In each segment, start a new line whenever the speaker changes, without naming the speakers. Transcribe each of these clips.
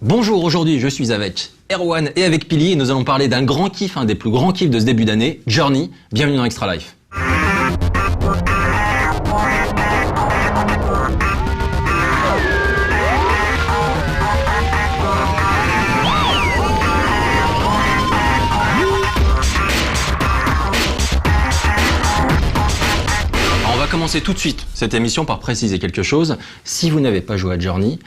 Bonjour, aujourd'hui je suis avec Erwan et avec Pili et nous allons parler d'un grand kiff, un des plus grands kiffs de ce début d'année, Journey. Bienvenue dans Extra Life. On va commencer tout de suite cette émission par préciser quelque chose. Si vous n'avez pas joué à Journey,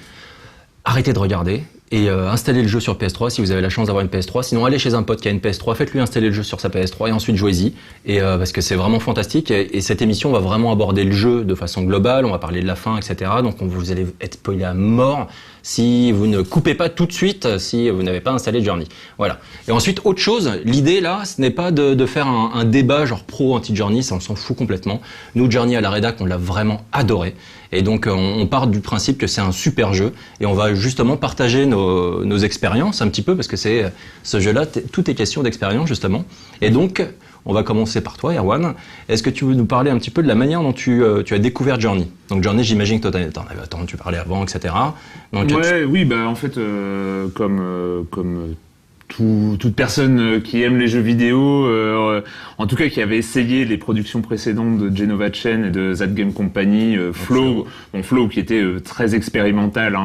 arrêtez de regarder et installez le jeu sur PS3 si vous avez la chance d'avoir une PS3. Sinon, allez chez un pote qui a une PS3, faites-lui installer le jeu sur sa PS3 et ensuite jouez-y. Et parce que c'est vraiment fantastique. Et cette émission va vraiment aborder le jeu de façon globale. On va parler de la fin, etc. Donc vous allez être spoilé à mort si vous ne coupez pas tout de suite, si vous n'avez pas installé Journey. Voilà. Et ensuite, autre chose, l'idée là, ce n'est pas de faire un débat genre pro anti-Journey, ça on s'en fout complètement. Nous, Journey à la rédac, on l'a vraiment adoré. Et donc on part du principe que c'est un super jeu et on va justement partager nos expériences un petit peu parce que c'est ce jeu-là, tout est question d'expérience justement. Et donc on va commencer par toi, Erwan. Est-ce que tu veux nous parler un petit peu de la manière dont tu as découvert Journey? Donc Journey, j'imagine que toi t'en avais entendu parler avant, etc. Donc,
oui, bah en fait comme toute personne qui aime les jeux vidéo, en tout cas qui avait essayé les productions précédentes de Genova Chen et de That Game Company, Flow qui était très expérimental,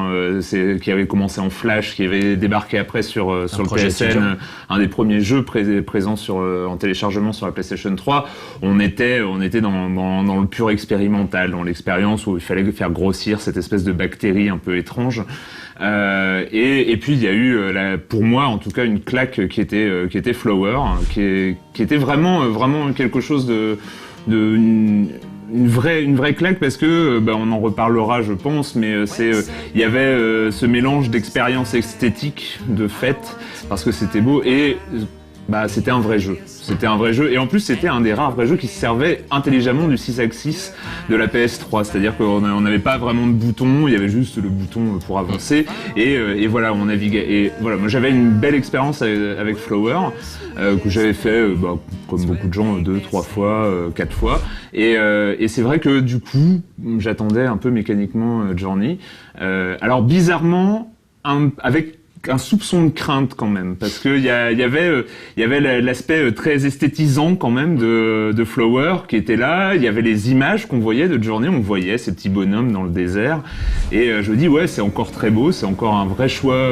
qui avait commencé en Flash, qui avait débarqué après sur le PSN, un des premiers jeux présents en téléchargement sur la PlayStation 3. On était dans le pur expérimental, dans l'expérience où il fallait faire grossir cette espèce de bactérie un peu étrange. Et puis il y a eu pour moi en tout cas une claque qui était Flower, qui était vraiment quelque chose une vraie claque parce que on en reparlera je pense, mais il y avait ce mélange d'expérience esthétique, de fête, parce que c'était beau et c'était un vrai jeu. C'était un vrai jeu. Et en plus, c'était un des rares vrais jeux qui se servait intelligemment du 6-axis de la PS3. C'est-à-dire qu'on n'avait pas vraiment de bouton, il y avait juste le bouton pour avancer. Et voilà, on naviguait. Et voilà, moi j'avais une belle expérience avec Flower, que j'avais fait, comme beaucoup de gens, 2, 3 fois, 4 fois. Et c'est vrai que du coup, j'attendais un peu mécaniquement Journey. Alors bizarrement, avec un soupçon de crainte quand même, parce que il y avait l'aspect très esthétisant quand même de Flower qui était là. Il y avait les images qu'on voyait de Journey, on voyait ces petits bonhommes dans le désert, et je me dis ouais, c'est encore très beau, c'est encore un vrai choix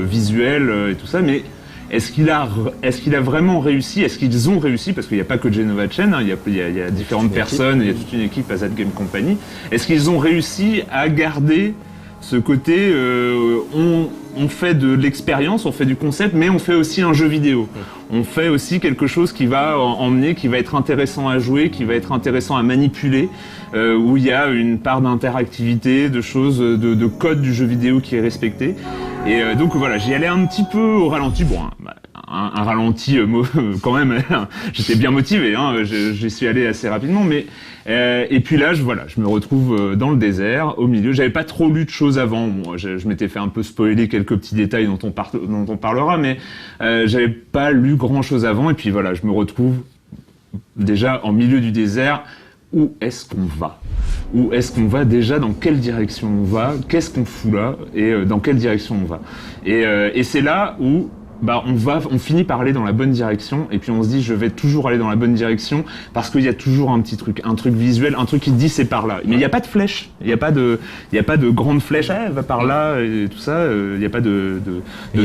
visuel et tout ça, mais est-ce qu'il a vraiment réussi? Est-ce qu'ils ont réussi? Parce qu'il n'y a pas que Genova Chen, il y a différentes personnes, il y a toute une équipe à That Game Company. Est-ce qu'ils ont réussi à garder ce côté, on fait de l'expérience, on fait du concept, mais on fait aussi un jeu vidéo. On fait aussi quelque chose qui va emmener, qui va être intéressant à jouer, qui va être intéressant à manipuler, où il y a une part d'interactivité, de choses, de code du jeu vidéo qui est respecté. Et donc voilà, j'y allais un petit peu au ralenti. Bon, un ralenti quand même. J'étais bien motivé, j'y suis allé assez rapidement, mais et puis là, je me retrouve dans le désert, au milieu. J'avais pas trop lu de choses avant. Moi, je m'étais fait un peu spoiler quelques petits détails dont on parlera, mais j'avais pas lu grand chose avant. Et puis voilà, je me retrouve déjà en milieu du désert. Où est-ce qu'on va? Où est-ce qu'on va déjà? Dans quelle direction on va? Qu'est-ce qu'on fout là? Et dans quelle direction on va? Et c'est là où on finit par aller dans la bonne direction, et puis on se dit je vais toujours aller dans la bonne direction parce qu'il y a toujours un truc visuel, un truc qui te dit c'est par là. Mais il n'y a pas de flèche, il n'y a pas de grande flèche, va par là et tout ça. Il n'y a pas de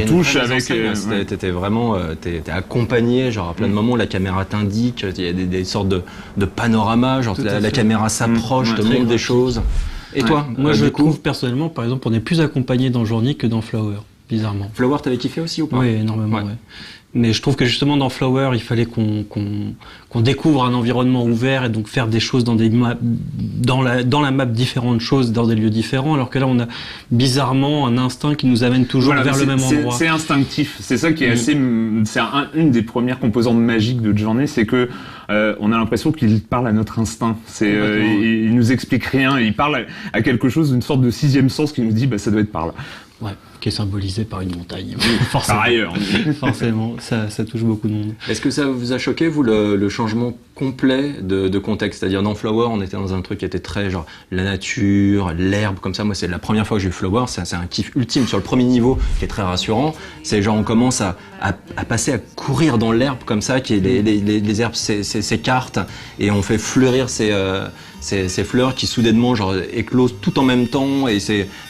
touche avec.
T'étais vraiment, t'es accompagné, genre à plein de moments la caméra t'indique, il y a des sortes de panoramas, genre la caméra s'approche, te montre des choses. Et toi,
moi je trouve personnellement, par exemple, on est plus accompagné dans Journey que dans Flower. Bizarrement.
Flower, t'avais kiffé aussi ou pas?
Oui, énormément, ouais. Mais je trouve que justement dans Flower, il fallait qu'on découvre un environnement ouvert et donc faire des choses dans des maps, dans la map différentes choses, dans des lieux différents, alors que là on a bizarrement un instinct qui nous amène toujours vers le même endroit.
C'est instinctif, c'est ça qui est une des premières composantes magiques de Journey, c'est que on a l'impression qu'il parle à notre instinct. Il nous explique rien, il parle à quelque chose, une sorte de sixième sens qui nous dit ça doit être par là.
Ouais, qui est symbolisé par une montagne.
Par ailleurs.
Forcément, ça touche beaucoup de monde.
Est-ce que ça vous a choqué, vous, le changement complet de contexte? C'est-à-dire, dans Flower, on était dans un truc qui était très genre la nature, l'herbe, comme ça. Moi, c'est la première fois que j'ai vu Flower, c'est un kiff ultime sur le premier niveau qui est très rassurant. C'est genre, on commence à passer à courir dans l'herbe comme ça, qui est les herbes s'écartent et on fait fleurir ces fleurs qui soudainement genre éclosent tout en même temps et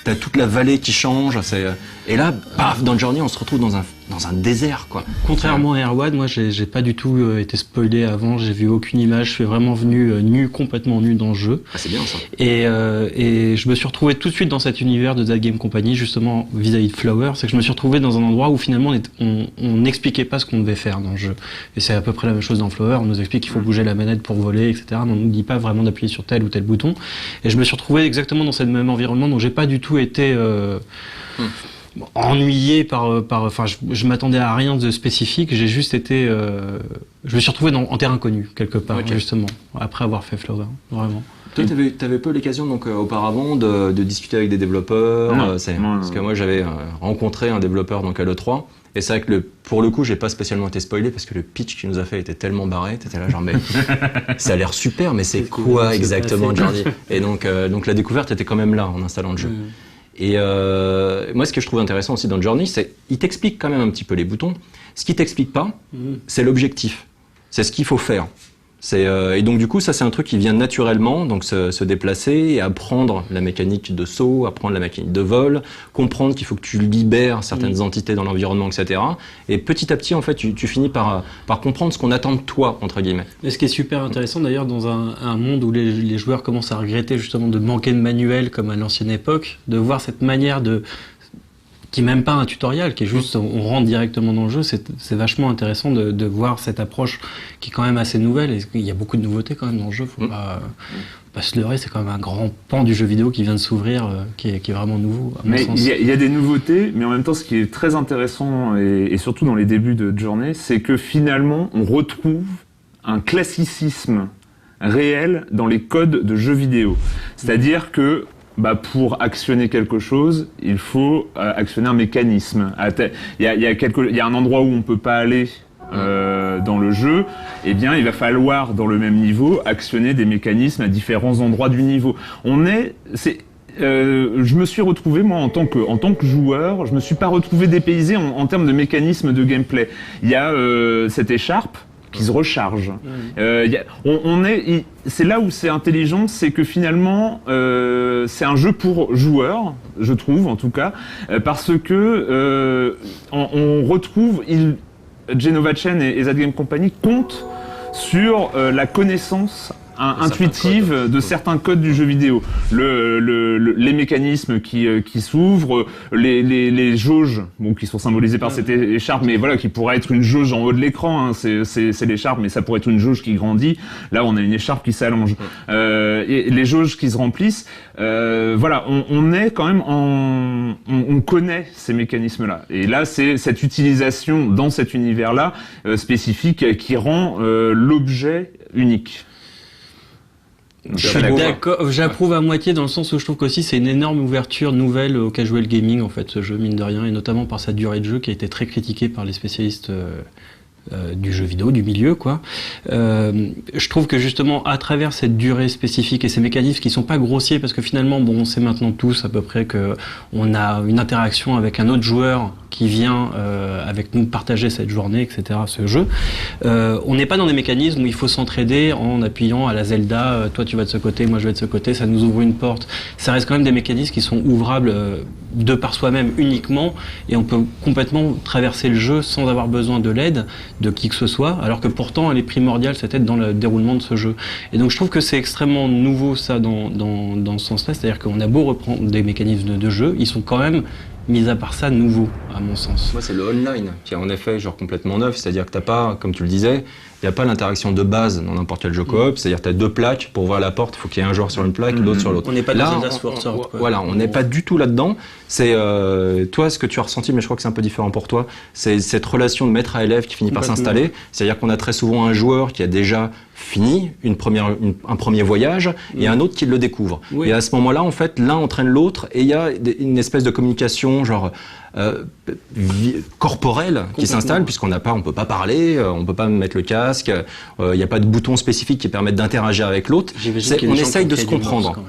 t'as toute la vallée qui change. Et là, paf, dans Journey, on se retrouve dans un désert, quoi.
Contrairement à Erwan, moi j'ai pas du tout été spoilé avant, j'ai vu aucune image, je suis vraiment venu complètement nu dans le jeu.
Ah, c'est bien ça.
Et je me suis retrouvé tout de suite dans cet univers de That Game Company, justement vis-à-vis de Flower, c'est que je me suis retrouvé dans un endroit où finalement on n'expliquait pas ce qu'on devait faire dans le jeu. Et c'est à peu près la même chose dans Flower, on nous explique qu'il faut bouger la manette pour voler, etc. Mais on nous dit pas vraiment d'appuyer sur tel ou tel bouton. Et je me suis retrouvé exactement dans ce même environnement, donc j'ai pas du tout été ennuyé enfin, je m'attendais à rien de spécifique, j'ai juste été, je me suis retrouvé en terrain connu quelque part, okay. Justement, après avoir fait Flower, vraiment.
Toi, t'avais pas l'occasion donc auparavant de discuter avec des développeurs, parce que moi j'avais rencontré un développeur donc à l'E3. Et c'est vrai que pour le coup, j'ai pas spécialement été spoilé parce que le pitch qu'il nous a fait était tellement barré, t'étais là genre mais ça a l'air super, mais c'est quoi exactement Journey? Et donc la découverte était quand même là en installant le jeu. Et moi, ce que je trouve intéressant aussi dans Journey, c'est qu'il t'explique quand même un petit peu les boutons. Ce qu'il t'explique pas, c'est l'objectif. C'est ce qu'il faut faire. Et donc du coup, ça c'est un truc qui vient naturellement, donc se déplacer et apprendre la mécanique de saut, apprendre la mécanique de vol, comprendre qu'il faut que tu libères certaines entités dans l'environnement, etc. Et petit à petit, en fait, tu finis par comprendre ce qu'on attend de toi, entre guillemets.
Et ce qui est super intéressant d'ailleurs dans un monde où les joueurs commencent à regretter justement de manquer de manuel comme à l'ancienne époque, de voir cette manière qui est même pas un tutoriel, qui est juste on rentre directement dans le jeu, c'est vachement intéressant de voir cette approche qui est quand même assez nouvelle, et il y a beaucoup de nouveautés quand même dans le jeu, faut pas se leurrer, c'est quand même un grand pan du jeu vidéo qui vient de s'ouvrir, qui est vraiment nouveau à mon sens.
Il y a des nouveautés, mais en même temps ce qui est très intéressant, et surtout dans les débuts de Journey, c'est que finalement on retrouve un classicisme réel dans les codes de jeux vidéo. C'est-à-dire que pour actionner quelque chose, il faut actionner un mécanisme. Il y a un endroit où on peut pas aller dans le jeu, eh bien, il va falloir, dans le même niveau, actionner des mécanismes à différents endroits du niveau. Je me suis retrouvé, moi, en tant que joueur, je me suis pas retrouvé dépaysé en termes de mécanismes de gameplay. Il y a cette écharpe qui se recharge. C'est là où c'est intelligent, c'est que finalement c'est un jeu pour joueurs, je trouve en tout cas, parce que on retrouve Genova Chain et That Game Company comptent sur la connaissance intuitive de certains codes du jeu vidéo, les mécanismes qui s'ouvrent, les jauges, qui sont symbolisées par cette écharpe, mais voilà, qui pourrait être une jauge en haut de l'écran, hein, c'est l'écharpe, mais ça pourrait être une jauge qui grandit. Là, on a une écharpe qui s'allonge, et les jauges qui se remplissent. Voilà, on est quand même on connaît ces mécanismes-là, et là, c'est cette utilisation dans cet univers-là spécifique qui rend l'objet unique.
Je suis d'accord, j'approuve à moitié dans le sens où je trouve qu'aussi c'est une énorme ouverture nouvelle au casual gaming en fait, ce jeu mine de rien, et notamment par sa durée de jeu qui a été très critiquée par les spécialistes du jeu vidéo, du milieu quoi. Je trouve que justement à travers cette durée spécifique et ces mécanismes qui sont pas grossiers, parce que finalement on sait maintenant tous à peu près que on a une interaction avec un autre joueur qui vient avec nous partager cette journée, etc., ce jeu. On n'est pas dans des mécanismes où il faut s'entraider en appuyant à la Zelda, toi tu vas de ce côté, moi je vais de ce côté, ça nous ouvre une porte. Ça reste quand même des mécanismes qui sont ouvrables de par soi-même uniquement, et on peut complètement traverser le jeu sans avoir besoin de l'aide de qui que ce soit, alors que pourtant elle est primordiale cette aide dans le déroulement de ce jeu. Et donc je trouve que c'est extrêmement nouveau ça dans ce sens-là, c'est-à-dire qu'on a beau reprendre des mécanismes de jeu, ils sont quand même mis à part ça, nouveau, à mon sens.
Moi, c'est le online qui est en effet genre complètement neuf, c'est-à-dire que t'as pas, comme tu le disais, il n'y a pas l'interaction de base dans n'importe quel jeu coop, c'est-à-dire que tu as deux plaques, pour ouvrir la porte, il faut qu'il y ait un joueur sur une plaque, l'autre sur l'autre.
On n'est pas dans Zelda Sword Sword.
Voilà, on n'est pas du tout là-dedans. C'est toi, ce que tu as ressenti, mais je crois que c'est un peu différent pour toi, c'est cette relation de maître à élève qui finit par s'installer. C'est-à-dire qu'on a très souvent un joueur qui a déjà finit un premier voyage et un autre qui le découvre.
Oui.
Et à ce moment-là, en fait, l'un entraîne l'autre et il y a une espèce de communication genre corporelle qui s'installe on peut pas parler, on peut pas mettre le casque, il n'y a pas de bouton spécifique qui permettent d'interagir avec l'autre. On essaye de se comprendre.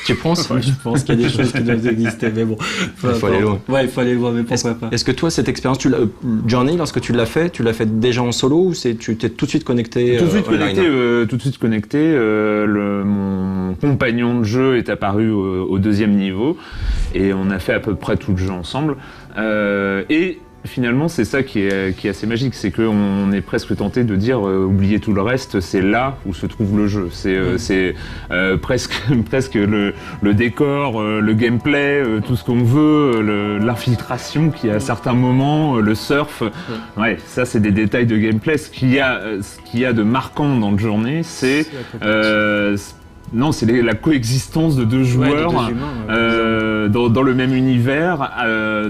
Tu penses?
Je pense qu'il y a des choses qui doivent exister, mais bon.
Il faut aller loin.
Ouais, il faut aller loin, mais pourquoi pas.
Est-ce que toi, cette expérience, Journey, lorsque tu l'as fait déjà en solo ou tu t'es tout de suite connecté
Tout de suite
online?
tout de suite connecté. Mon compagnon de jeu est apparu au deuxième niveau et on a fait à peu près tout le jeu ensemble. Et finalement, c'est ça qui est assez magique, c'est qu'on est presque tenté de dire oubliez tout le reste, c'est là où se trouve le jeu. C'est presque le décor, le gameplay, tout ce qu'on veut, l'infiltration qui à certains moments, le surf. Ouais, ça c'est des détails de gameplay. Ce qu'il y a de marquant dans le Journey, c'est la coexistence de deux joueurs dans le même univers,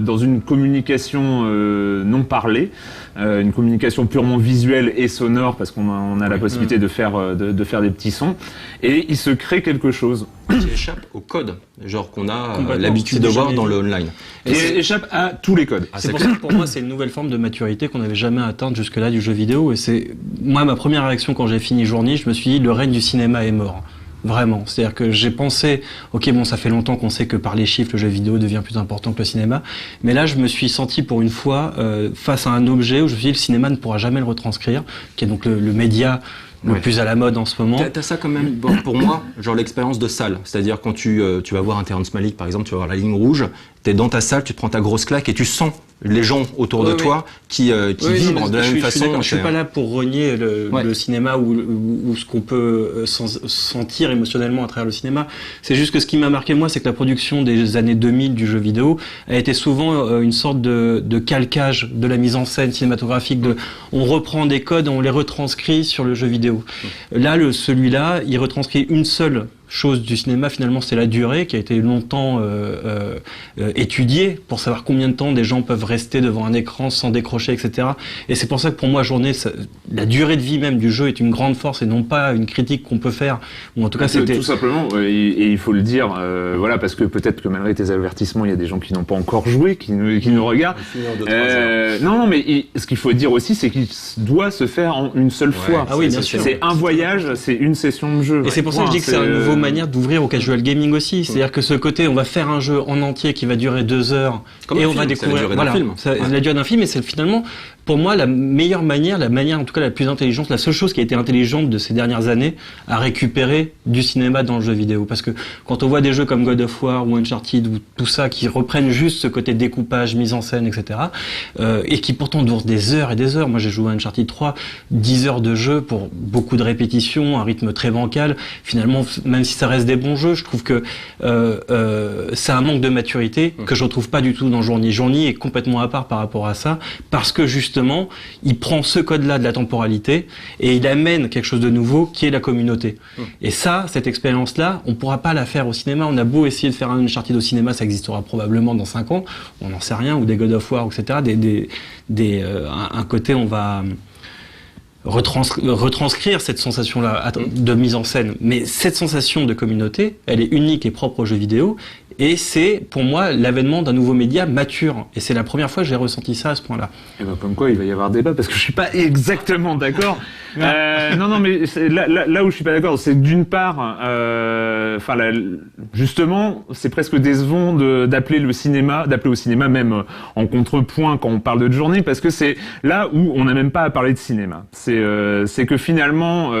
dans une communication non parlée, une communication purement visuelle et sonore parce qu'on a la possibilité de faire des petits sons, et il se crée quelque chose
qui échappe au code, genre qu'on a l'habitude de voir dans le online.
Et échappe à tous les codes.
C'est pour ça que pour moi c'est une nouvelle forme de maturité qu'on n'avait jamais atteinte jusque-là du jeu vidéo, et c'est moi ma première réaction quand j'ai fini Journey, je me suis dit le règne du cinéma est mort. Vraiment. C'est-à-dire que j'ai pensé, ok, bon, ça fait longtemps qu'on sait que par les chiffres, le jeu vidéo devient plus important que le cinéma. Mais là, je me suis senti pour une fois face à un objet où je me suis dit, le cinéma ne pourra jamais le retranscrire, qui est donc le média le plus à la mode en ce moment.
T'as ça quand même, bon, pour moi, genre l'expérience de salle. C'est-à-dire quand tu vas voir un Terrence Malick, par exemple, tu vas voir la ligne rouge, t'es dans ta salle, tu te prends ta grosse claque et tu sens les gens autour de toi qui vibrent de la même façon.
Je suis pas là pour renier le cinéma ou ce qu'on peut sentir émotionnellement à travers le cinéma. C'est juste que ce qui m'a marqué moi, c'est que la production des années 2000 du jeu vidéo a été souvent une sorte de calcage de la mise en scène cinématographique. On reprend des codes, on les retranscrit sur le jeu vidéo. Là, celui-là, il retranscrit une seule chose du cinéma, finalement, c'est la durée qui a été longtemps étudiée pour savoir combien de temps des gens peuvent rester devant un écran sans décrocher, etc. Et c'est pour ça que pour moi, Journée, la durée de vie même du jeu est une grande force et non pas une critique qu'on peut faire. Ou en tout cas, c'était
tout simplement. Et il faut le dire, voilà, parce que peut-être que malgré tes avertissements, il y a des gens qui n'ont pas encore joué, qui nous regardent. Non, mais ce qu'il faut dire aussi, c'est qu'il doit se faire en une seule fois.
Ah oui, bien sûr.
C'est un voyage, c'est une session de jeu.
Et c'est pour ça que je dis que c'est une nouvelle manière d'ouvrir au casual gaming aussi. C'est-à-dire que ce côté, on va faire un jeu en entier qui va durer 2 heures
comme
et
on
va découvrir
la
durée d'un film, et c'est finalement pour moi la meilleure manière, en tout cas la plus intelligente, la seule chose qui a été intelligente de ces dernières années à récupérer du cinéma dans le jeu vidéo. Parce que quand on voit des jeux comme God of War ou Uncharted ou tout ça qui reprennent juste ce côté découpage, mise en scène, etc. Et qui pourtant durent des heures et des heures. Moi j'ai joué à Uncharted 3, 10 heures de jeu pour beaucoup de répétitions, un rythme très bancal. Finalement, même si ça reste des bons jeux, je trouve que c'est un manque de maturité que je retrouve pas du tout dans Journey. Journey est complètement à part par rapport à ça, parce que justement, il prend ce code-là de la temporalité et il amène quelque chose de nouveau qui est la communauté. Et ça, cette expérience-là, on pourra pas la faire au cinéma. On a beau essayer de faire un Uncharted au cinéma, ça existera probablement dans 5 ans, on n'en sait rien, ou des God of War, etc. Un côté, on va retranscrire cette sensation-là de mise en scène. Mais cette sensation de communauté, elle est unique et propre aux jeux vidéo. Et c'est, pour moi, l'avènement d'un nouveau média mature. Et c'est la première fois que j'ai ressenti ça à ce point-là.
Et ben, comme quoi, il va y avoir débat, parce que je suis pas exactement d'accord. Non, mais là où je suis pas d'accord, c'est d'une part, justement, c'est presque décevant d'appeler au cinéma même en contrepoint quand on parle de Journée, parce que c'est là où on n'a même pas à parler de cinéma. C'est que finalement,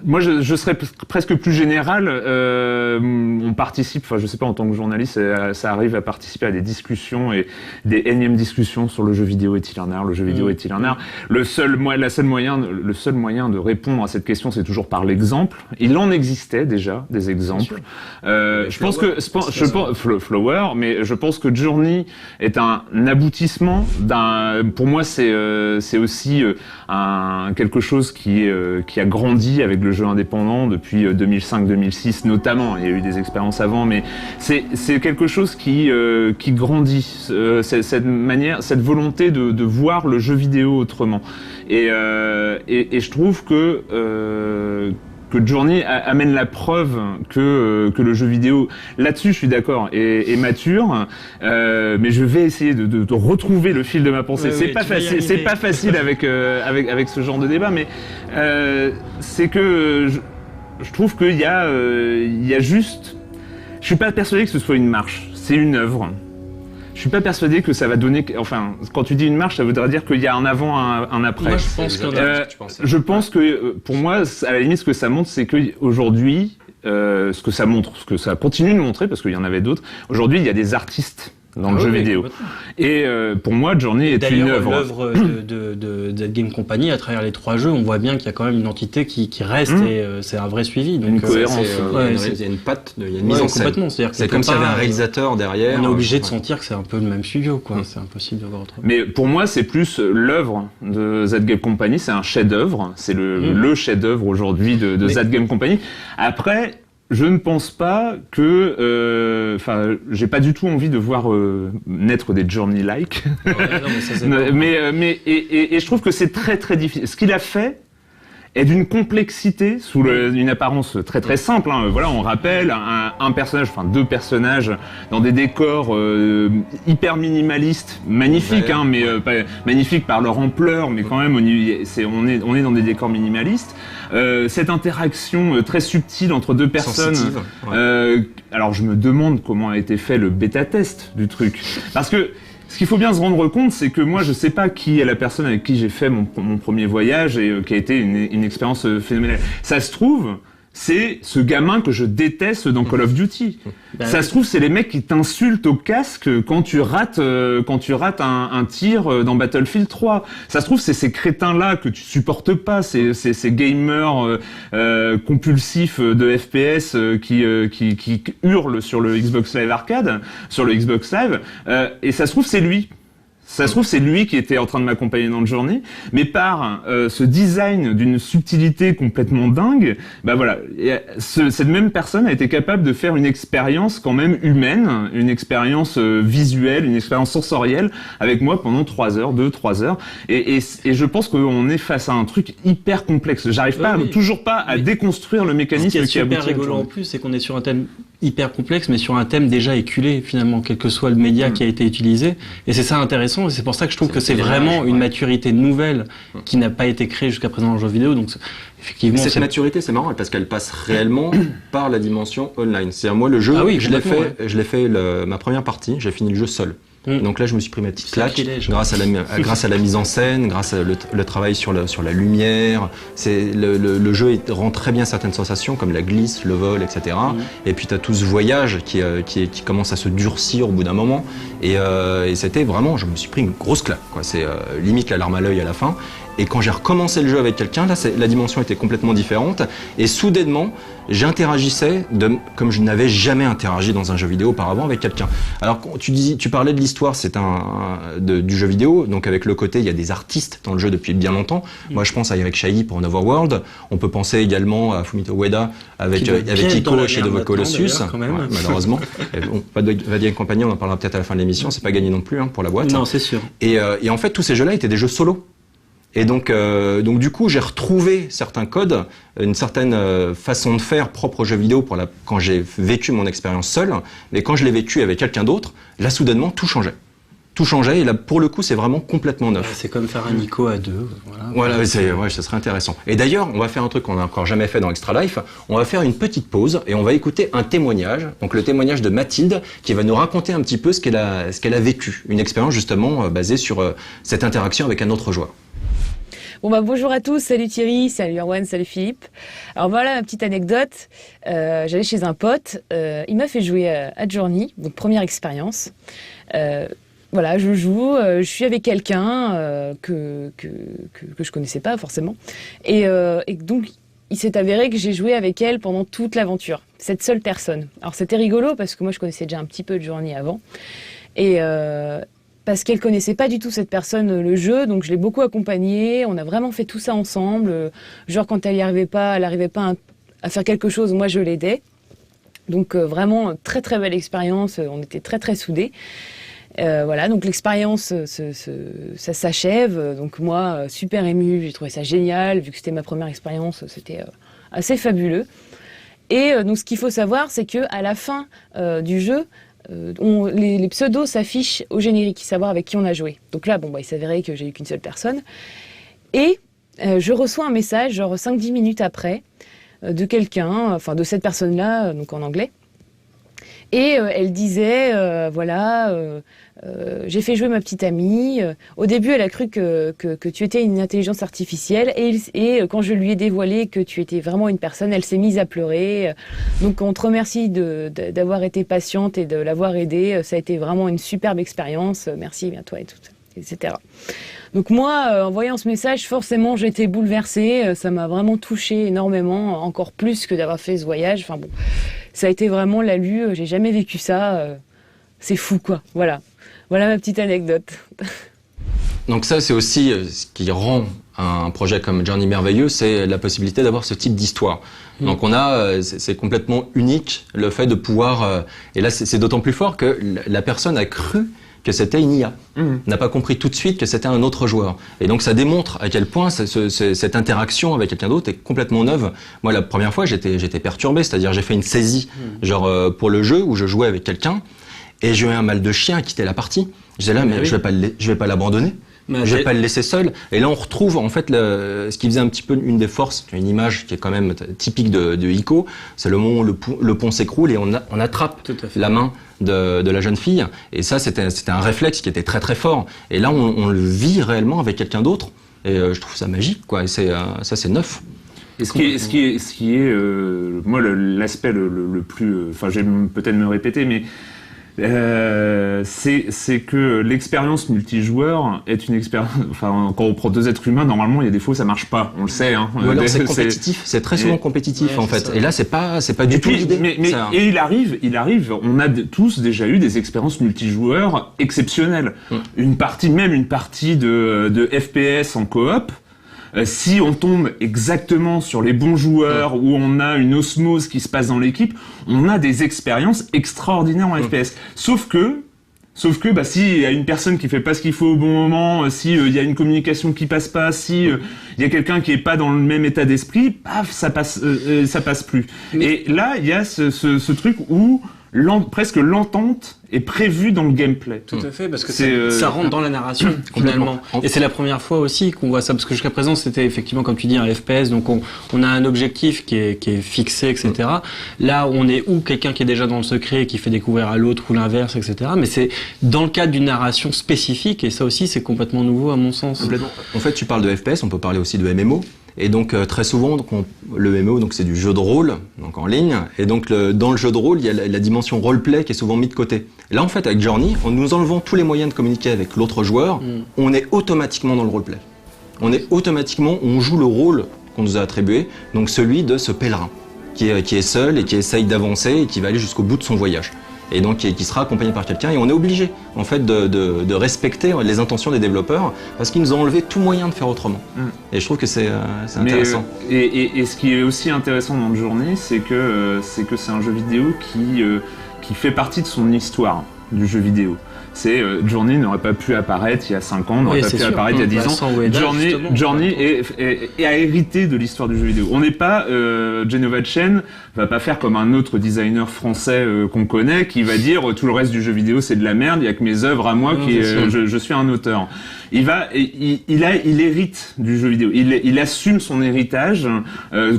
moi, je serais presque plus général. On participe, enfin, je sais pas, en tant que journaliste, ça arrive à participer à des discussions et des énièmes discussions sur le jeu vidéo est-il un art, le jeu vidéo est-il un art. Le seul moyen de répondre à cette question, c'est toujours par l'exemple. Il en existait déjà des exemples. Je pense que Flower, mais je pense que Journey est un aboutissement pour moi, c'est aussi quelque chose qui a grandi avec le jeu indépendant depuis 2005-2006 notamment. Il y a eu des expériences avant, mais c'est quelque chose qui grandit. Cette volonté de voir le jeu vidéo autrement. Et je trouve que Journey amène la preuve que le jeu vidéo, là-dessus je suis d'accord, est mature, mais je vais essayer de retrouver le fil de ma pensée. C'est pas facile avec ce genre de débat, mais c'est que je trouve qu'il y a juste, je suis pas persuadé que ce soit une marche, c'est une œuvre. Je suis pas persuadé que ça va donner. Enfin, quand tu dis une marche, ça voudrait dire qu'il y a un avant, un après.
Moi,
je pense que pour moi, à la limite, ce que ça montre, c'est que aujourd'hui, ce que ça montre, ce que ça continue de montrer, parce qu'il y en avait d'autres. Aujourd'hui, il y a des artistes dans le jeu vidéo. Et pour moi, Journey est une œuvre.
L'œuvre de Game Company, à travers les 3 jeux, on voit bien qu'il y a quand même une entité qui reste et c'est un vrai suivi. Donc,
une cohérence.
Il y a une patte, il y a une mise en scène.
C'est
comme s'il y avait un réalisateur derrière.
On est obligé de sentir que c'est un peu le même studio, quoi. C'est impossible de voir autrement.
Mais pour moi, c'est plus l'œuvre de That Game Company. C'est un chef-d'œuvre. C'est le chef-d'œuvre aujourd'hui de That Game Company. Après, je ne pense pas que, j'ai pas du tout envie de voir naître des Journey-like.
Ouais, non, mais ça, c'est
mais je trouve que c'est très très difficile. Ce qu'il a fait est d'une complexité sous une apparence très très simple. Hein. Voilà, on rappelle un personnage, enfin 2 personnages dans des décors hyper minimalistes, magnifiques, mais pas magnifiques par leur ampleur, mais quand même on est dans des décors minimalistes. Cette interaction très subtile entre 2 personnes. Alors je me demande comment a été fait le bêta-test du truc, parce que ce qu'il faut bien se rendre compte, c'est que moi, je sais pas qui est la personne avec qui j'ai fait mon premier voyage et qui a été une expérience phénoménale. Ça se trouve, c'est ce gamin que je déteste dans Call of Duty. Ça se trouve, c'est les mecs qui t'insultent au casque quand tu rates un tir dans Battlefield 3. Ça se trouve, c'est ces crétins-là que tu supportes pas, ces gamers compulsifs de FPS qui hurlent sur le Xbox Live Arcade, sur le Xbox Live, et ça se trouve, c'est lui. Ça se trouve, c'est lui qui était en train de m'accompagner dans le journée, mais par ce design d'une subtilité complètement dingue, bah voilà, cette même personne a été capable de faire une expérience quand même humaine, une expérience visuelle, une expérience sensorielle avec moi pendant 3 heures, 2-3 heures, et je pense qu'on est face à un truc hyper complexe. J'arrive toujours pas à déconstruire le mécanisme qui aboutit.
Ce qui est super rigolo en plus, c'est qu'on est sur un thème hyper complexe, mais sur un thème déjà éculé, finalement, quel que soit le média qui a été utilisé. Et c'est ça intéressant, et c'est pour ça que je trouve que c'est vraiment une maturité nouvelle qui n'a pas été créée jusqu'à présent en jeu vidéo. Donc, effectivement,
cette maturité, c'est marrant, parce qu'elle passe réellement par la dimension online. C'est-à-dire, moi, le jeu, je l'ai fait ma première partie, j'ai fini le jeu seul. Donc là, je me suis pris ma petite claque grâce à la mise en scène, grâce à le travail sur la lumière. Le jeu rend très bien certaines sensations comme la glisse, le vol, etc. Et puis tu as tout ce voyage qui commence à se durcir au bout d'un moment. Et c'était vraiment, je me suis pris une grosse claque, quoi. C'est limite la larme à l'œil à la fin. Et quand j'ai recommencé le jeu avec quelqu'un, là, la dimension était complètement différente. Et soudainement, j'interagissais comme je n'avais jamais interagi dans un jeu vidéo auparavant avec quelqu'un. Alors, tu parlais de l'histoire, c'est du jeu vidéo. Donc, avec le côté, il y a des artistes dans le jeu depuis bien longtemps. Moi, je pense à Eric Chahi pour Anotherworld. On peut penser également à Fumito Ueda avec Ico chez The Colossus. Malheureusement. Vadia et compagnie, on en parlera peut-être à la fin de l'émission. C'est pas gagné non plus pour la boîte.
Non, c'est sûr.
Et en fait, tous ces jeux-là étaient des jeux solo. Et donc du coup, j'ai retrouvé certains codes, une certaine façon de faire propre aux jeux vidéo quand j'ai vécu mon expérience seul. Mais quand je l'ai vécu avec quelqu'un d'autre, là, soudainement, tout changeait. Tout changeait, et là, pour le coup, c'est vraiment complètement neuf.
C'est comme faire un Ico à 2.
Voilà, ça serait intéressant. Et d'ailleurs, on va faire un truc qu'on n'a encore jamais fait dans Extra Life. On va faire une petite pause, et on va écouter un témoignage. Donc, le témoignage de Mathilde, qui va nous raconter un petit peu ce qu'elle a vécu. Une expérience, justement, basée sur cette interaction avec un autre joueur.
Bon bonjour à tous, salut Thierry, salut Erwan, salut Philippe. Alors voilà ma petite anecdote, j'allais chez un pote, il m'a fait jouer à Journey, donc première expérience. Voilà, je joue, je suis avec quelqu'un que je connaissais pas forcément. Et donc il s'est avéré que j'ai joué avec elle pendant toute l'aventure, cette seule personne. Alors c'était rigolo parce que moi je connaissais déjà un petit peu de Journey avant. Et parce qu'elle connaissait pas du tout cette personne, le jeu, donc je l'ai beaucoup accompagnée. On a vraiment fait tout ça ensemble. Genre quand elle arrivait pas à faire quelque chose, moi je l'aidais. Donc vraiment très très belle expérience. On était très très soudés. Voilà, donc l'expérience ça s'achève. Donc moi super émue, j'ai trouvé ça génial vu que c'était ma première expérience. C'était assez fabuleux. Et donc ce qu'il faut savoir, c'est que à la fin du jeu, les pseudos s'affichent au générique, savoir avec qui on a joué. Donc là, il s'avérait que j'ai eu qu'une seule personne. Et je reçois un message, genre 5-10 minutes après, de quelqu'un, enfin de cette personne-là, donc en anglais. Et elle disait, j'ai fait jouer ma petite amie. Au début, elle a cru que tu étais une intelligence artificielle. Et quand je lui ai dévoilé que tu étais vraiment une personne, elle s'est mise à pleurer. Donc, on te remercie d'avoir été patiente et de l'avoir aidée. Ça a été vraiment une superbe expérience. Merci à toi et tout, etc. Donc moi, en voyant ce message, forcément, j'ai été bouleversée. Ça m'a vraiment touchée énormément, encore plus que d'avoir fait ce voyage. Enfin bon, ça a été vraiment j'ai jamais vécu ça. C'est fou, quoi. Voilà ma petite anecdote.
Donc ça, c'est aussi ce qui rend un projet comme Journey merveilleux, c'est la possibilité d'avoir ce type d'histoire. Donc c'est complètement unique le fait de pouvoir... et là, c'est d'autant plus fort que la personne a cru que c'était une IA, n'a pas compris tout de suite que c'était un autre joueur. Et donc ça démontre à quel point cette interaction avec quelqu'un d'autre est complètement neuve. Moi, la première fois, j'étais perturbé, c'est-à-dire j'ai fait une saisie pour le jeu où je jouais avec quelqu'un et j'ai eu un mal de chien à quitter la partie. Je disais là, mais je vais pas l'abandonner. Je vais pas le laisser seul. Et là, on retrouve en fait ce qui faisait un petit peu une des forces, une image qui est quand même typique de Ico, c'est le moment où le pont s'écroule et on attrape la main de la jeune fille. Et ça, c'était un réflexe qui était très très fort. Et là, on le vit réellement avec quelqu'un d'autre. Et je trouve ça magique, quoi. Et ça, c'est neuf.
Et ce qui est moi, l'aspect le plus... Enfin, je vais peut-être me répéter, mais... c'est que l'expérience multijoueur est une expérience. Enfin, quand on prend deux êtres humains, normalement, il y a des fois ça marche pas. On le sait. Hein.
Ou alors c'est compétitif. C'est très souvent compétitif en fait. Et là, c'est pas du tout l'idée.
Et il arrive. On a tous déjà eu des expériences multijoueurs exceptionnelles. Une partie de FPS en coop. Si on tombe exactement sur les bons joueurs, où on a une osmose qui se passe dans l'équipe, on a des expériences extraordinaires en FPS. Sauf que, s'il y a une personne qui fait pas ce qu'il faut au bon moment, si il y a une communication qui passe pas, si il y a quelqu'un qui est pas dans le même état d'esprit, paf, ça passe plus. Et là, il y a ce truc où presque l'entente est prévue dans le gameplay.
Tout à fait, parce que ça rentre dans la narration, finalement. Et c'est la première fois aussi qu'on voit ça, parce que jusqu'à présent, c'était effectivement, comme tu dis, un FPS, donc on a un objectif qui est fixé, etc. Là, on est ou quelqu'un qui est déjà dans le secret et qui fait découvrir à l'autre, ou l'inverse, etc. Mais c'est dans le cadre d'une narration spécifique, et ça aussi, c'est complètement nouveau, à mon sens.
Complètement. En fait, tu parles de FPS, on peut parler aussi de MMO. Et donc très souvent, le MMO, donc c'est du jeu de rôle, donc en ligne. Et donc dans le jeu de rôle, il y a la dimension roleplay qui est souvent mise de côté. Et là, en fait, avec Journey, en nous enlevant tous les moyens de communiquer avec l'autre joueur, on est automatiquement dans le roleplay. On joue le rôle qu'on nous a attribué, donc celui de ce pèlerin qui est seul et qui essaye d'avancer et qui va aller jusqu'au bout de son voyage. Et donc qui sera accompagné par quelqu'un, et on est obligé en fait de respecter les intentions des développeurs parce qu'ils nous ont enlevé tout moyen de faire autrement. Et je trouve que c'est intéressant.
Et ce qui est aussi intéressant dans le Journey, c'est que c'est un jeu vidéo qui fait partie de son histoire du jeu vidéo. Journey n'aurait pas pu apparaître il y a 5 ans, n'aurait pas pu apparaître il y a 10 ans. Journey a hérité de l'histoire du jeu vidéo. On n'est pas... Genova Chen va pas faire comme un autre designer français qu'on connaît qui va dire tout le reste du jeu vidéo c'est de la merde, il y a que mes œuvres à moi je suis un auteur. Il hérite du jeu vidéo. Il assume son héritage.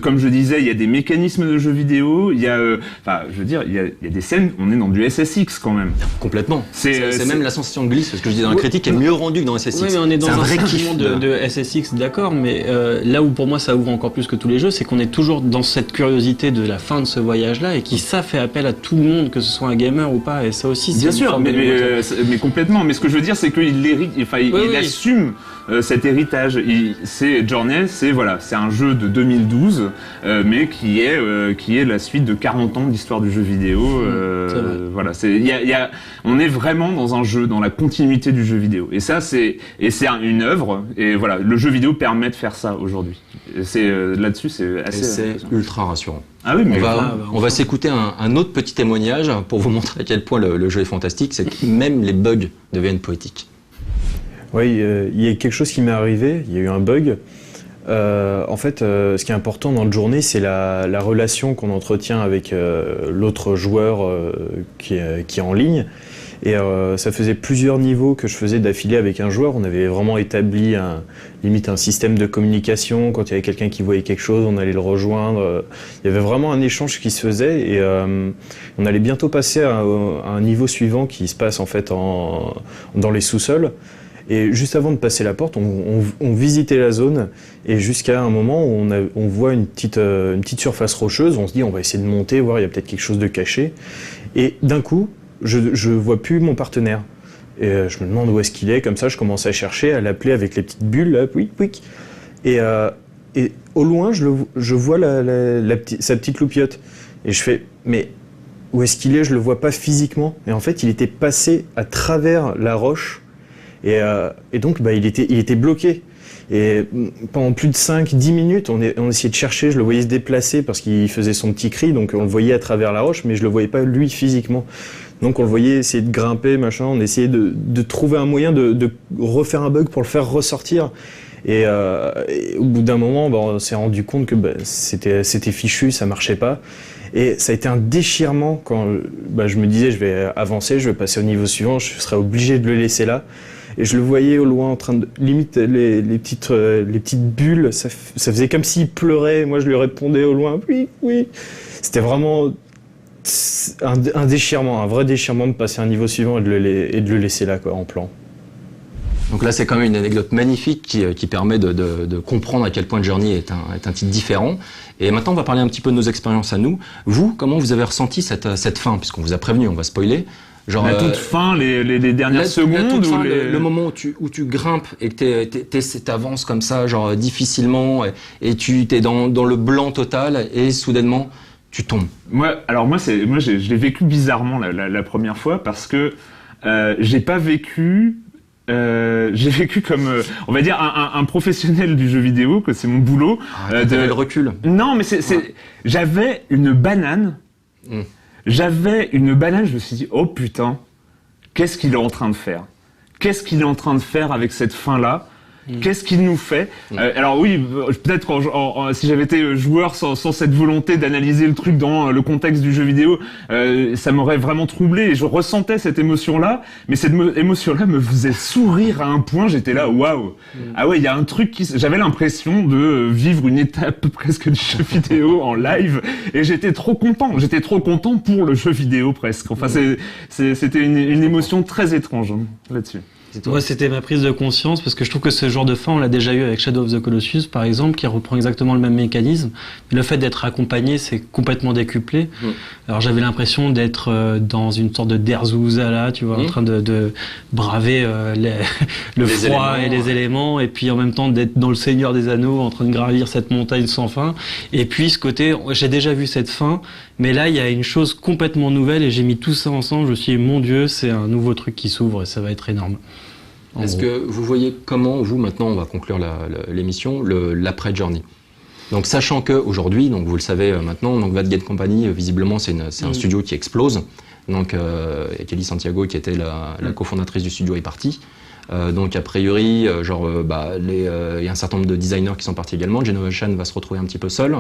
Comme je disais, il y a des mécanismes de jeu vidéo. Il y a des scènes. On est dans du SSX quand même.
Complètement. C'est même la sensation de glisse. Ce que je dis dans la critique est mieux rendu que dans SSX.
Oui, mais on est dans un vrai kiff de SSX, d'accord. Mais là où pour moi ça ouvre encore plus que tous les jeux, c'est qu'on est toujours dans cette curiosité de la fin de ce voyage-là et qui ça fait appel à tout le monde, que ce soit un gamer ou pas. Et ça aussi, c'est
bien sûr. Mais complètement. Mais ce que je veux dire, c'est qu'il hérite. Enfin, il assume cet héritage. Journey, c'est un jeu de 2012, mais qui est la suite de 40 ans d'histoire du jeu vidéo. On est vraiment dans dans un jeu, dans la continuité du jeu vidéo. Et ça, c'est une œuvre. Et voilà, le jeu vidéo permet de faire ça aujourd'hui. C'est là-dessus, c'est assez.
Et c'est ultra rassurant.
Ah oui, mais
on va s'écouter un autre petit témoignage pour vous montrer à quel point le jeu est fantastique. C'est que même les bugs deviennent poétiques.
Oui, il y a quelque chose qui m'est arrivé. Il y a eu un bug. En fait, ce qui est important dans le journée, c'est la relation qu'on entretient avec l'autre joueur qui est en ligne. Et ça faisait plusieurs niveaux que je faisais d'affilée avec un joueur. On avait vraiment établi limite un système de communication. Quand il y avait quelqu'un qui voyait quelque chose, on allait le rejoindre. Il y avait vraiment un échange qui se faisait. Et on allait bientôt passer à un niveau suivant qui se passe en fait dans les sous-sols. Et juste avant de passer la porte, on visitait la zone et jusqu'à un moment où on voit une petite surface rocheuse, on se dit on va essayer de monter, voir il y a peut-être quelque chose de caché. Et d'un coup, je vois plus mon partenaire. Et je me demande où est-ce qu'il est, comme ça je commence à chercher, à l'appeler avec les petites bulles, là, pouic. Et au loin, je vois sa petite loupiote. Et je fais, mais où est-ce qu'il est? Je le vois pas physiquement. Et en fait, il était passé à travers la roche. Et donc, il était bloqué. Et pendant plus de 5-10 minutes, on essayait de chercher, je le voyais se déplacer parce qu'il faisait son petit cri, donc on le voyait à travers la roche, mais je le voyais pas lui physiquement. Donc on le voyait essayer de grimper, machin, on essayait de trouver un moyen de refaire un bug pour le faire ressortir. Et au bout d'un moment, on s'est rendu compte que c'était fichu, ça marchait pas. Et ça a été un déchirement quand je me disais je vais avancer, je vais passer au niveau suivant, je serais obligé de le laisser là. Et je le voyais au loin en train de limite les petites bulles, ça faisait comme s'il pleurait. Moi je lui répondais au loin oui. C'était vraiment un déchirement, un vrai déchirement de passer à un niveau suivant et de le laisser là quoi, en plan.
Donc là, c'est quand même une anecdote magnifique qui permet de comprendre à quel point Journey est un titre différent. Et maintenant, on va parler un petit peu de nos expériences à nous. Vous, comment vous avez ressenti cette fin? Puisqu'on vous a prévenu, on va spoiler. Genre,
la toute fin, les dernières secondes.
Le moment où tu grimpes et que t'avances comme ça, genre difficilement, et tu t'es dans le blanc total, et soudainement, tu tombes.
Moi, je l'ai vécu bizarrement la première fois parce que j'ai pas vécu. J'ai vécu comme, on va dire, un professionnel du jeu vidéo, que c'est mon boulot.
T'avais le recul.
Non, mais j'avais une banane. Je me suis dit, oh putain, qu'est-ce qu'il est en train de faire? Qu'est-ce qu'il est en train de faire avec cette fin-là? Qu'est-ce qu'il nous fait? Alors oui, peut-être si j'avais été joueur sans cette volonté d'analyser le truc dans le contexte du jeu vidéo, ça m'aurait vraiment troublé et je ressentais cette émotion-là, mais cette émotion-là me faisait sourire à un point, j'étais là, waouh! Ah ouais, il y a un truc j'avais l'impression de vivre une étape presque du jeu vidéo en live et j'étais trop content pour le jeu vidéo presque. Enfin, c'était une émotion très étrange là-dessus.
Moi, c'était ma prise de conscience parce que je trouve que ce genre de fin, on l'a déjà eu avec Shadow of the Colossus, par exemple, qui reprend exactement le même mécanisme. Mais le fait d'être accompagné, c'est complètement décuplé. Alors, j'avais l'impression d'être dans une sorte de Derzusa, là, tu vois, en train de braver le froid et les éléments, et puis en même temps d'être dans le Seigneur des Anneaux, en train de gravir cette montagne sans fin. Et puis, ce côté, j'ai déjà vu cette fin, mais là, il y a une chose complètement nouvelle, et j'ai mis tout ça ensemble. Je me suis dit, mon Dieu, c'est un nouveau truc qui s'ouvre, et ça va être énorme.
Est-ce que vous voyez comment, vous, maintenant, on va conclure l'émission, l'après Journey? Donc, sachant qu'aujourd'hui, donc vous le savez maintenant, donc Vadget Company, visiblement, c'est un studio qui explose. Donc, et Kelly Santiago, qui était la cofondatrice du studio, est partie. Donc a priori, il y a un certain nombre de designers qui sont partis également. Genova Chan va se retrouver un petit peu seul.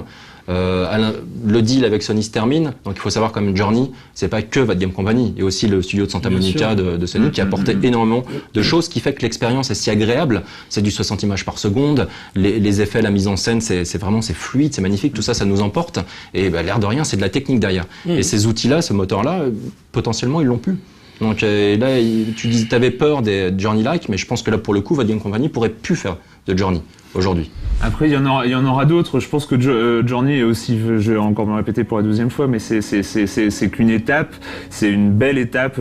Le deal avec Sony se termine. Donc il faut savoir comme Journey, c'est pas que Vadgame Company, il y a aussi le studio de Santa Monica de Sony qui a apporté énormément de choses, qui fait que l'expérience est si agréable. C'est du 60 images par seconde, les effets, la mise en scène, c'est fluide, c'est magnifique. Tout ça, ça nous emporte. Et l'air de rien, c'est de la technique derrière. Et ces outils-là, ce moteur-là, potentiellement, ils l'ont plus. Donc là, tu disais, tu avais peur des Journey-like, mais je pense que là, pour le coup, Vadgame Company pourrait plus faire de Journey aujourd'hui.
Après, il y en aura d'autres. Je pense que Journey est aussi, je vais encore me répéter pour la deuxième fois, mais c'est qu'une étape, c'est une belle étape.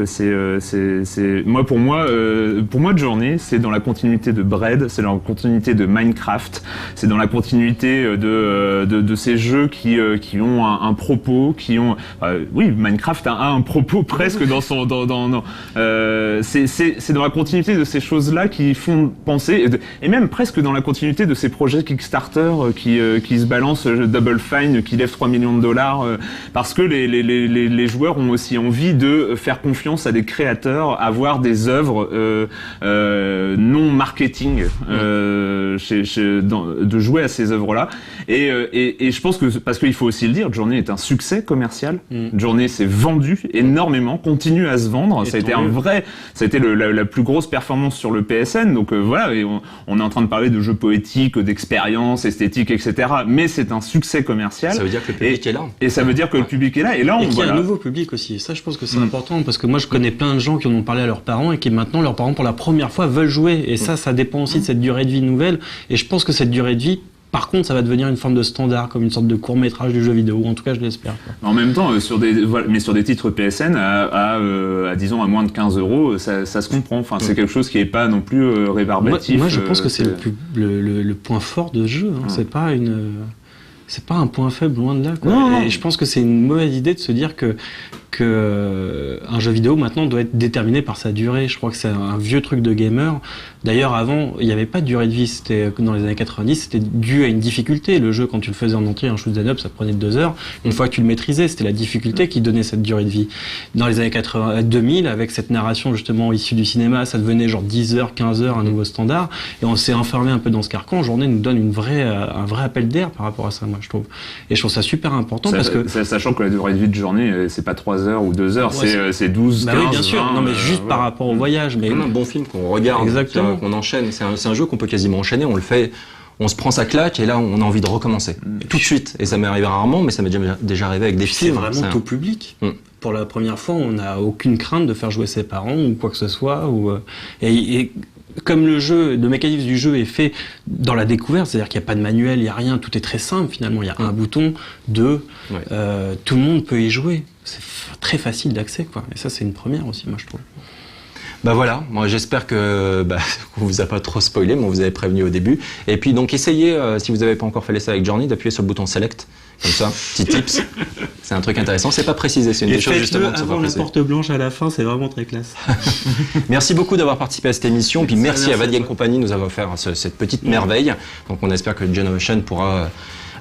Pour moi, Journey, c'est dans la continuité de Braid, c'est dans la continuité de Minecraft, c'est dans la continuité de ces jeux qui ont un propos, Minecraft a un propos presque dans c'est dans la continuité de ces choses-là qui font penser, et même presque dans la continuité de ces projets Kickstarter qui se balancent, Double Fine qui lève 3 millions de dollars, parce que les joueurs ont aussi envie de faire confiance à des créateurs, avoir des œuvres non marketing, de jouer à ces œuvres-là. Et je pense que, parce qu'il faut aussi le dire, Journey est un succès commercial. Journey s'est vendu énormément, continue à se vendre. Ça a été la plus grosse performance sur le PSN. Donc voilà, et on est en train de parler de jeux poétiques, d'expériences, esthétiques, etc. Mais c'est un succès commercial.
Ça veut dire que le public est là.
Et ça veut dire que le public est là. Et là,
qu'il y a un nouveau public aussi. Et ça, je pense que c'est important, parce que moi, je connais plein de gens qui en ont parlé à leurs parents et qui maintenant, leurs parents, pour la première fois, veulent jouer. Et ça dépend aussi de cette durée de vie nouvelle. Et je pense que cette durée de vie, par contre, ça va devenir une forme de standard, comme une sorte de court-métrage du jeu vidéo. En tout cas, je l'espère.
En même temps, sur des titres PSN disons à moins de 15 €, ça se comprend. Enfin, c'est quelque chose qui est pas non plus rébarbatif.
Moi, je pense que c'est le point fort de ce jeu. Hein. C'est pas un point faible, loin de là. Quoi. Non. Et je pense que c'est une mauvaise idée de se dire que un jeu vidéo maintenant doit être déterminé par sa durée. Je crois que c'est un vieux truc de gamer. D'ailleurs, avant, il n'y avait pas de durée de vie. C'était dans les années 90, c'était dû à une difficulté. Le jeu, quand tu le faisais en entier, un shoot'em up, ça prenait 2 heures. Une fois que tu le maîtrisais, c'était la difficulté qui donnait cette durée de vie. Dans les années 2000, avec cette narration justement issue du cinéma, ça devenait genre 10 heures, 15 heures, un nouveau standard. Et on s'est enfermé un peu dans ce carcan. Journée nous donne un vrai appel d'air par rapport à ça, moi, je trouve. Et je trouve ça super important
sachant que la durée de vie de Journée, c'est pas 3 heures ou 2 heures, c'est 12, 15,
oui, bien sûr.
20,
non, mais juste par rapport au voyage. Mais
comme un bon film qu'on regarde, qu'on enchaîne. C'est un jeu qu'on peut quasiment enchaîner. On le fait, on se prend sa claque et là, on a envie de recommencer tout de suite. Et ça m'est arrivé rarement, mais ça m'est déjà arrivé avec des films.
C'est vraiment tout public. Pour la première fois, on n'a aucune crainte de faire jouer ses parents ou quoi que ce soit. Et comme le mécanisme du jeu est fait dans la découverte, c'est-à-dire qu'il n'y a pas de manuel, il n'y a rien, tout est très simple finalement. Il y a un bouton, tout le monde peut y jouer. C'est très facile d'accès, quoi. Et ça, c'est une première aussi, moi, je trouve.
Bah voilà, moi j'espère que on vous a pas trop spoilé, mais on vous avait prévenu au début. Et puis donc essayez, si vous n'avez pas encore fait l'essai avec Journey, d'appuyer sur le bouton Select, comme ça, petit tips. C'est un truc intéressant, c'est pas précisé, c'est une des choses justement qui sont pas précisées.
La porte blanche à la fin, c'est vraiment très classe.
Merci beaucoup d'avoir participé à cette émission, puis merci à Bad Game Company de nous avoir offert cette petite merveille. Donc on espère que Genovation pourra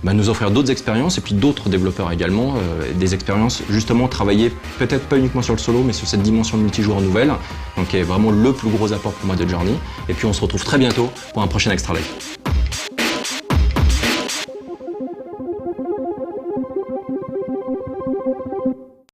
nous offrir d'autres expériences et puis d'autres développeurs également, des expériences justement travaillées peut-être pas uniquement sur le solo mais sur cette dimension de multijoueur nouvelle, donc qui est vraiment le plus gros apport pour moi de Journey. Et puis on se retrouve très bientôt pour un prochain Extra Life.